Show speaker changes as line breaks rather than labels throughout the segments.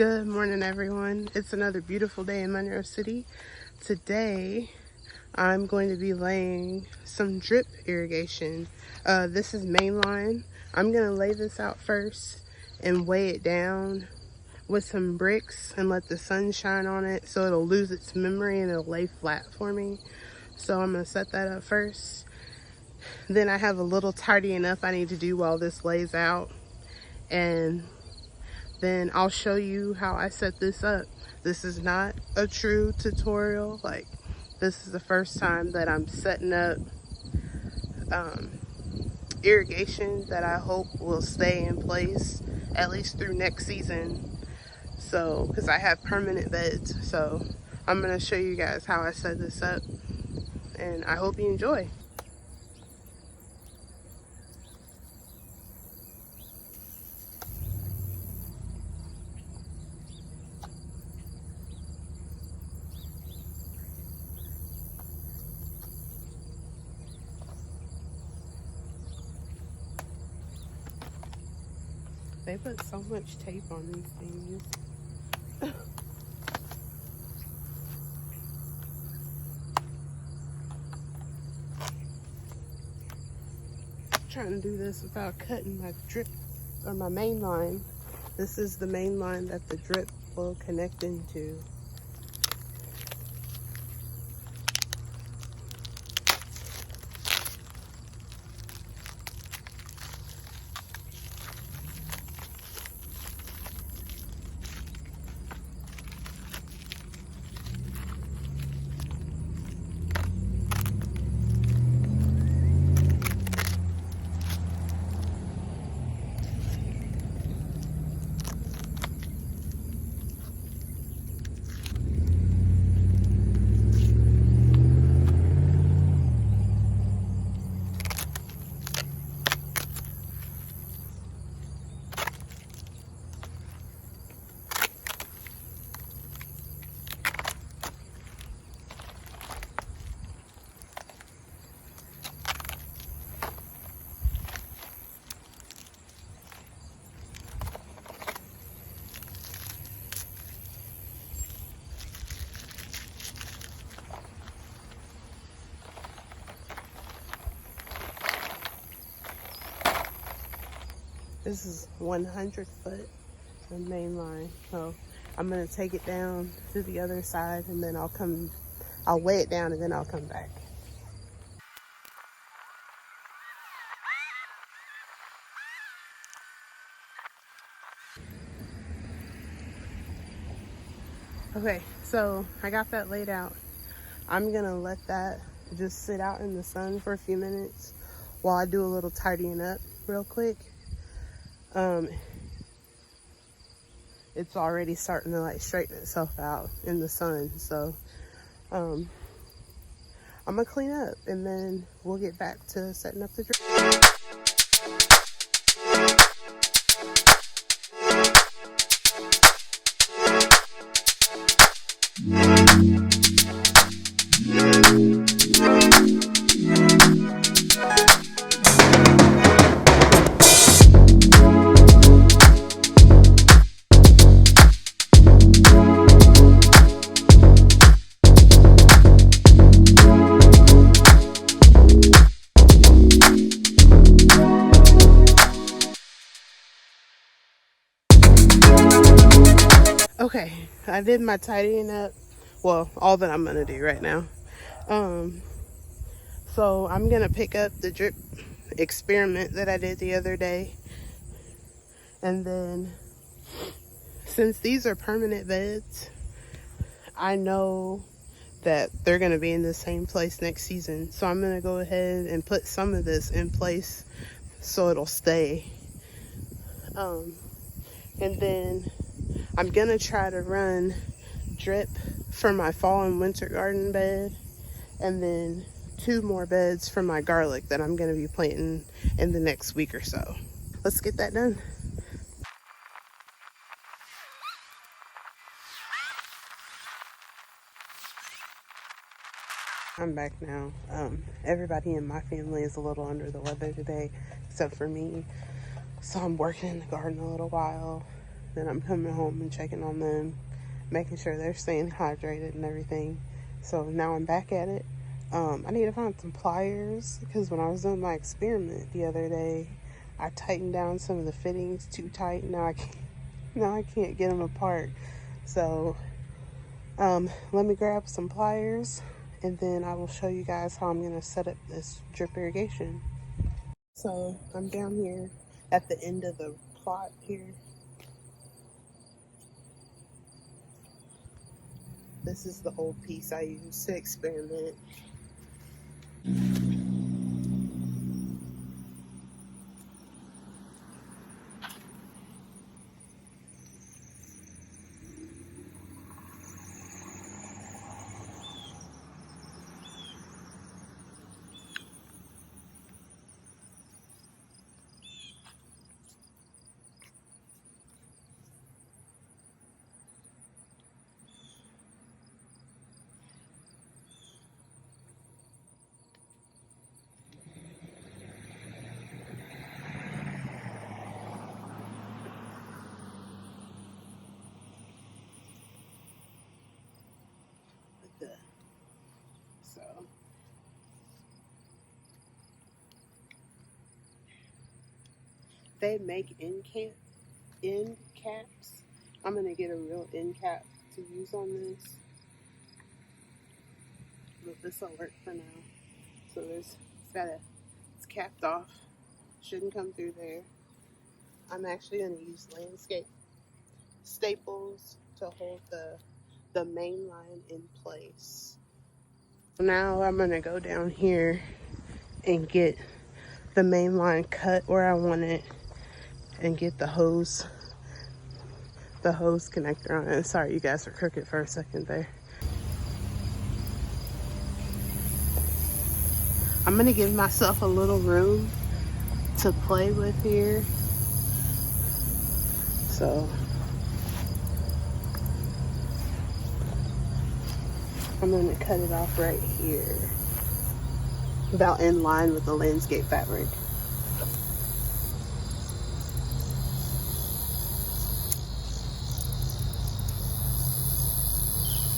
Good morning, everyone. It's another beautiful day in Monroe City. Today, I'm going to be laying some drip irrigation. This is mainline. I'm going to lay this out first and weigh it down with some bricks and let the sun shine on it so it'll lose its memory and it'll lay flat for me. So I'm going to set that up first. Then I have a little tidying up I need to do while this lays out. And then I'll show you how I set this up. This is not a true tutorial. Like, this is the first time that I'm setting up irrigation that I hope will stay in place at least through next season. So, because I have permanent beds. So I'm gonna show you guys how I set this up, and I hope you enjoy. They put so much tape on these things. Trying to do this without cutting my drip or my main line. This is the main line that the drip will connect into. This is 100 foot the main line. So I'm gonna take it down to the other side and then I'll weigh it down and then I'll come back. Okay, so I got that laid out. I'm gonna let that just sit out in the sun for a few minutes while I do a little tidying up real quick. It's already starting to like straighten itself out in the sun, so I'm gonna clean up and then we'll get back to setting up the drip. Okay, I did my tidying up. Well, all that I'm gonna do right now. So I'm gonna pick up the drip experiment that I did the other day. And then, since these are permanent beds, I know that they're gonna be in the same place next season. So I'm gonna go ahead and put some of this in place so it'll stay. And then I'm gonna try to run drip for my fall and winter garden bed, and then 2 more beds for my garlic that I'm gonna be planting in the next week or so. Let's get that done. I'm back now. Everybody in my family is a little under the weather today, except for me. So I'm working in the garden a little while, then I'm coming home and checking on them, making sure they're staying hydrated and everything. So now I'm back at it. I need to find some pliers because when I was doing my experiment the other day, I tightened down some of the fittings too tight. Now I can't get them apart. So let me grab some pliers and then I will show you guys how I'm gonna set up this drip irrigation. So I'm down here at the end of the plot here. This is the old piece I used to experiment. So they make end caps. I'm gonna get a real end cap to use on this, but this will work for now. So it's capped off, shouldn't come through there. I'm actually gonna use landscape staples to hold the main line in place. Now I'm gonna go down here and get the main line cut where I want it and get the hose connector on it. Sorry you guys were crooked for a second there. I'm gonna give myself a little room to play with here. So I'm gonna cut it off right here, about in line with the landscape fabric.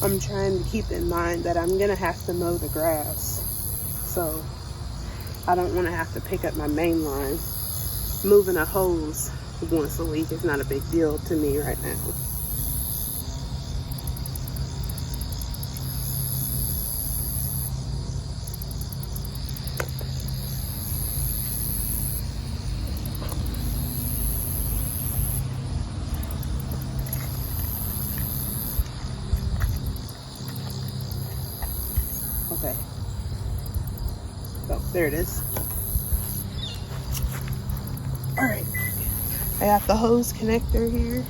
I'm trying to keep in mind that I'm gonna have to mow the grass, so I don't want to have to pick up my main line. Moving a hose once a week is not a big deal to me right now. Okay. Oh, there it is. All right. I got the hose connector here.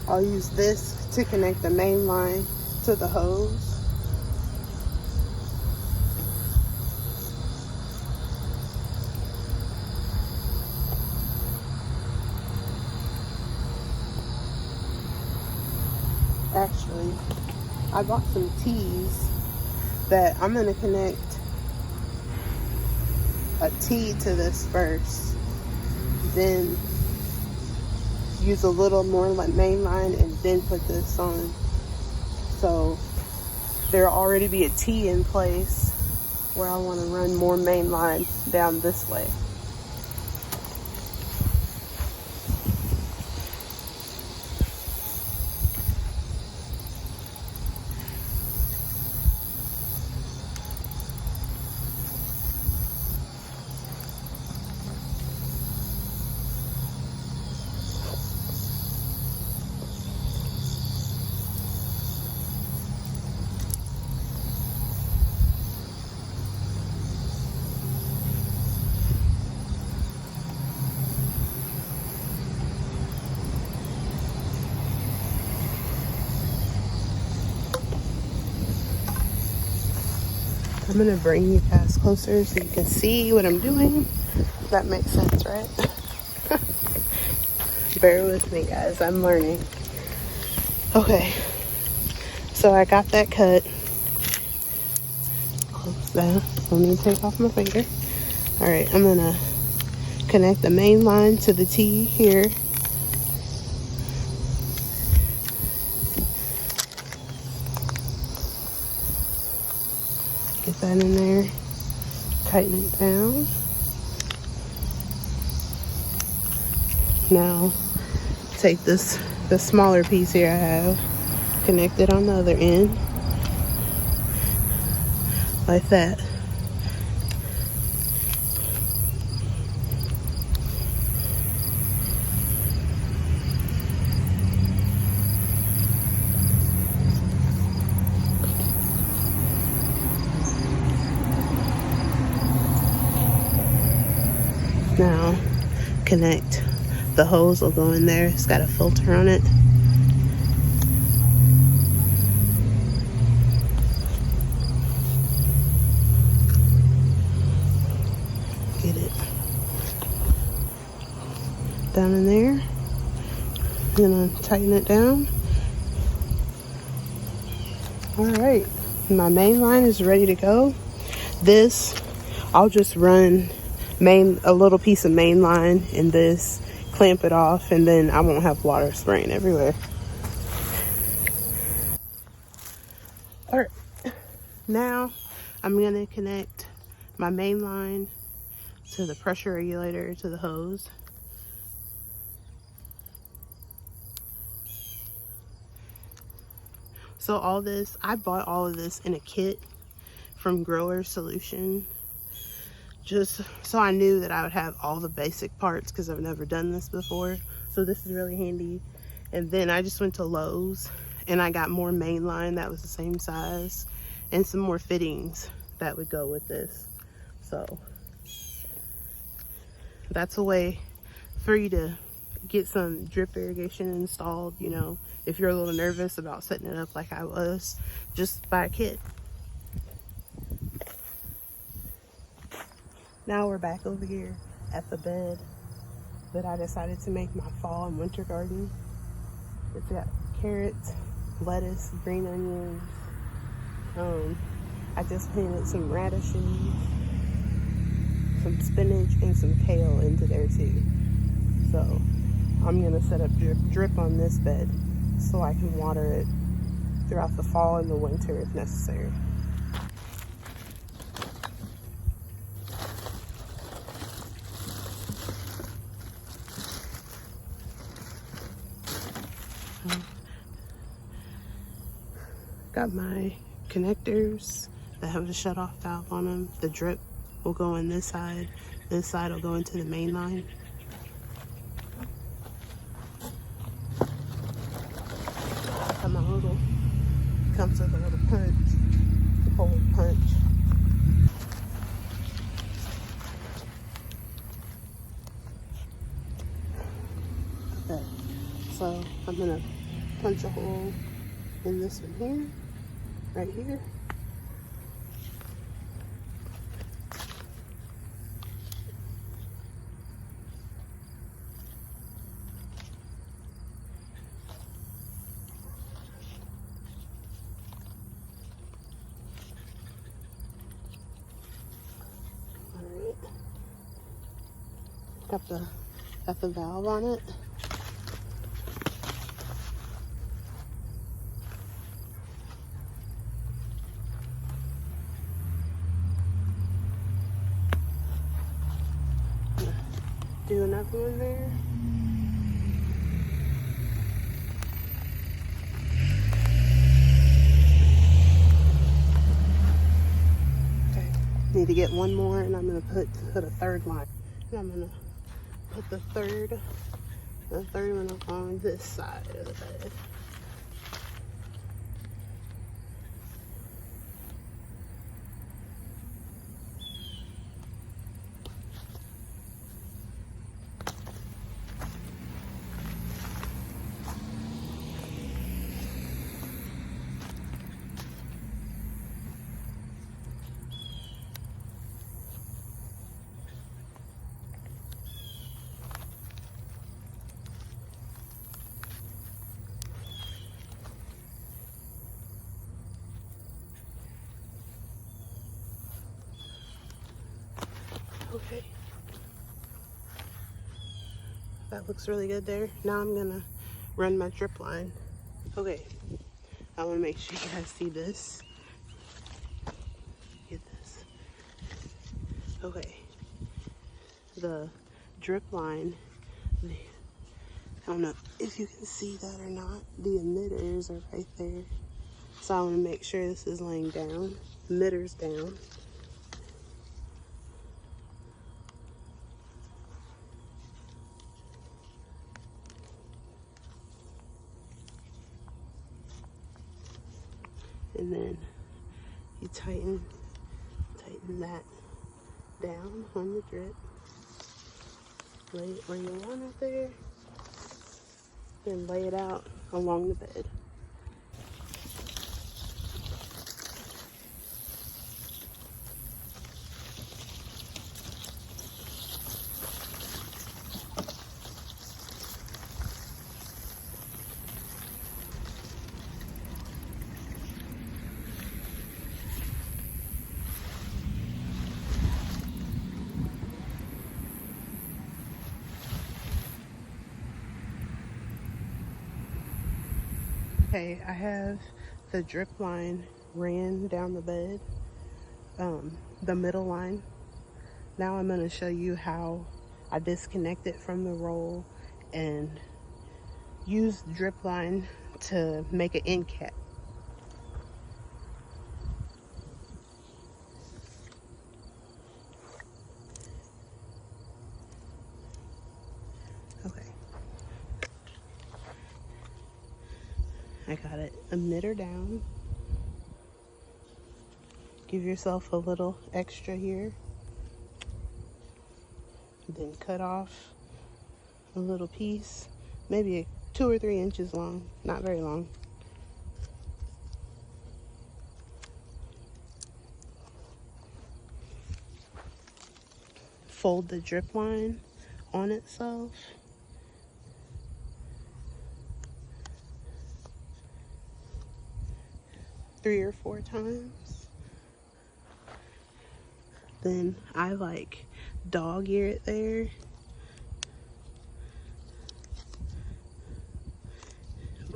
I'll use this to connect the main line to the hose. Actually, I bought some tees that I'm gonna connect a tee to this first, then use a little more like main line and then put this on. So there'll already be a tee in place where I want to run more main line down this way. I'm gonna bring you guys closer so you can see what I'm doing. That makes sense, right? Bear with me, guys, I'm learning. Okay, so I got that cut. Close that. Don't need to take off my finger. All right, I'm gonna connect the main line to the T here. Get that in there, tighten it down. Now take this, the smaller piece here I have, connect it on the other end, like that. Now connect, the hose will go in there, it's got a filter on it. Get it down in there, then I'll tighten it down. All right, my main line is ready to go. This, I'll just run a little piece of main line in this, clamp it off, and then I won't have water spraying everywhere. All right, now I'm gonna connect my main line to the pressure regulator to the hose. So all this, I bought all of this in a kit from Grower Solution, just so I knew that I would have all the basic parts because I've never done this before. So this is really handy. And then I just went to Lowe's and I got more main line that was the same size and some more fittings that would go with this. So that's a way for you to get some drip irrigation installed, you know, if you're a little nervous about setting it up like I was, just buy a kit. Now we're back over here at the bed that I decided to make my fall and winter garden. It's got carrots, lettuce, green onions. I just planted some radishes, some spinach, and some kale into there too. So I'm gonna set up drip on this bed so I can water it throughout the fall and the winter if necessary. Got my connectors that have a shut off valve on them. The drip will go in this side will go into the main line. Got my little, comes with a little punch, hole punch. Okay, so I'm gonna punch a hole in this one here, right here. Alright. Got the valve on it. Do another one there. Okay, need to get one more, and I'm gonna put a third line. And I'm gonna put the third one on this side of the bed. Okay. That looks really good there. Now I'm gonna run my drip line. Okay, I wanna make sure you guys see this. Get this. Okay, the drip line, I don't know if you can see that or not. The emitters are right there. So I wanna make sure this is laying down. Emitters down. And then you tighten that down on the drip. Lay it where you want it there. Then lay it out along the bed. Okay, I have the drip line ran down the bed, the middle line. Now I'm going to show you how I disconnect it from the roll and use the drip line to make an end cap. Okay. I got it. Emitter down. Give yourself a little extra here. Then cut off a little piece, maybe 2 or 3 inches long, not very long. Fold the drip line on itself. Three or 4 times. Then I like dog ear it there.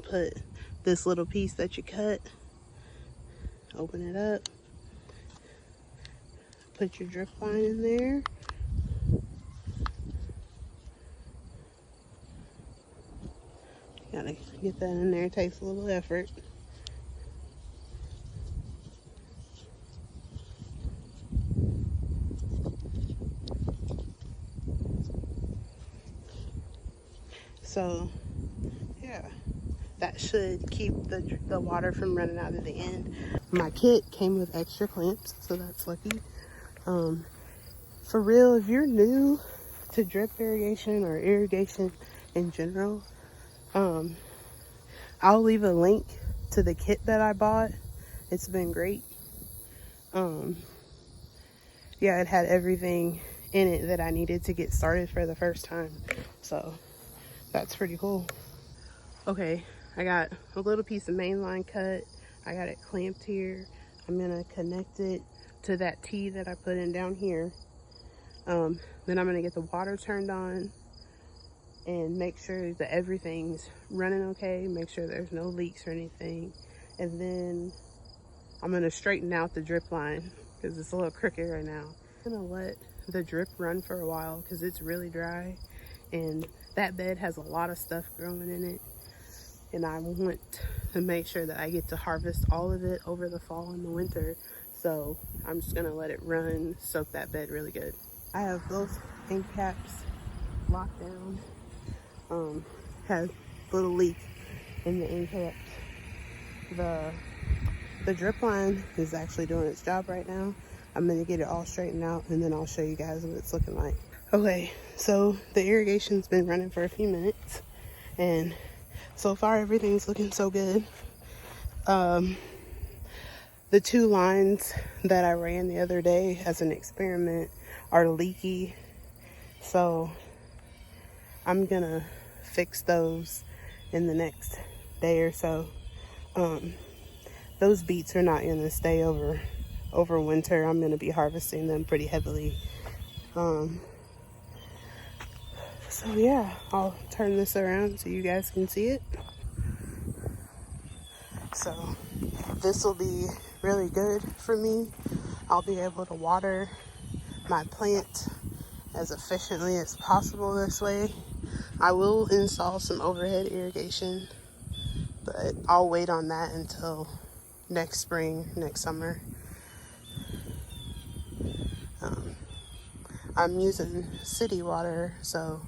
Put this little piece that you cut, open it up, put your drip line in there. Gotta get that in there, it takes a little effort. So yeah, that should keep the water from running out of the end. My kit came with extra clamps, so that's lucky. For real, if you're new to drip irrigation or irrigation in general, I'll leave a link to the kit that I bought. It's been great. Yeah, it had everything in it that I needed to get started for the first time. So that's pretty cool. Okay, I got a little piece of main line cut. I got it clamped here. I'm gonna connect it to that T that I put in down here. Then I'm gonna get the water turned on and make sure that everything's running okay. Make sure there's no leaks or anything. And then I'm gonna straighten out the drip line because it's a little crooked right now. I'm gonna let the drip run for a while because it's really dry and that bed has a lot of stuff growing in it. And I want to make sure that I get to harvest all of it over the fall and the winter. So I'm just gonna let it run, soak that bed really good. I have both end caps locked down. Has a little leak in the end caps. The drip line is actually doing its job right now. I'm gonna get it all straightened out and then I'll show you guys what it's looking like. Okay, so the irrigation's been running for a few minutes and so far everything's looking so good. The 2 lines that I ran the other day as an experiment are leaky, so I'm gonna fix those in the next day or so. Those beets are not gonna stay over winter. I'm gonna be harvesting them pretty heavily. So So yeah, I'll turn this around so you guys can see it. So this will be really good for me. I'll be able to water my plant as efficiently as possible this way. I will install some overhead irrigation, but I'll wait on that until next spring, next summer. I'm using city water, so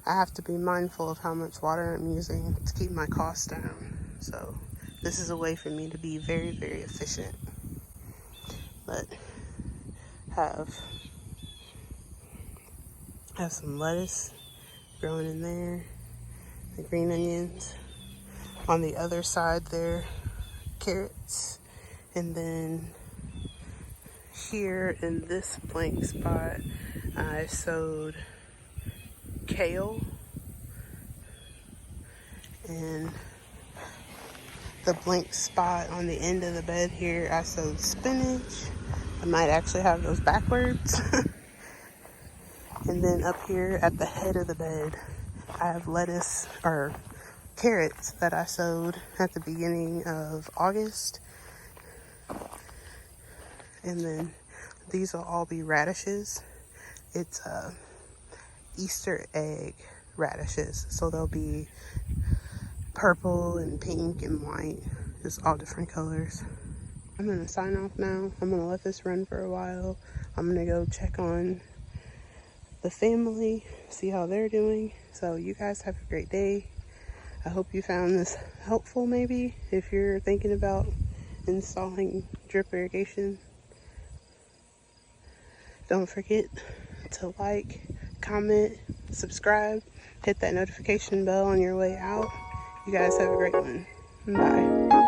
I have to be mindful of how much water I'm using to keep my costs down. So this is a way for me to be very, very efficient. But have some lettuce growing in there, the green onions. On the other side there, carrots. And then here in this blank spot, I sowed kale. And the blank spot on the end of the bed here, I sowed spinach. I might actually have those backwards. And then up here at the head of the bed, I have lettuce or carrots that I sowed at the beginning of August. And then these will all be radishes. It's Easter egg radishes. So they'll be purple and pink and white, just all different colors. I'm gonna sign off now. I'm gonna let this run for a while. I'm gonna go check on the family, see how they're doing. So you guys have a great day. I hope you found this helpful, maybe if you're thinking about installing drip irrigation. Don't forget to like, comment, subscribe, hit that notification bell on your way out. You guys have a great one. Bye.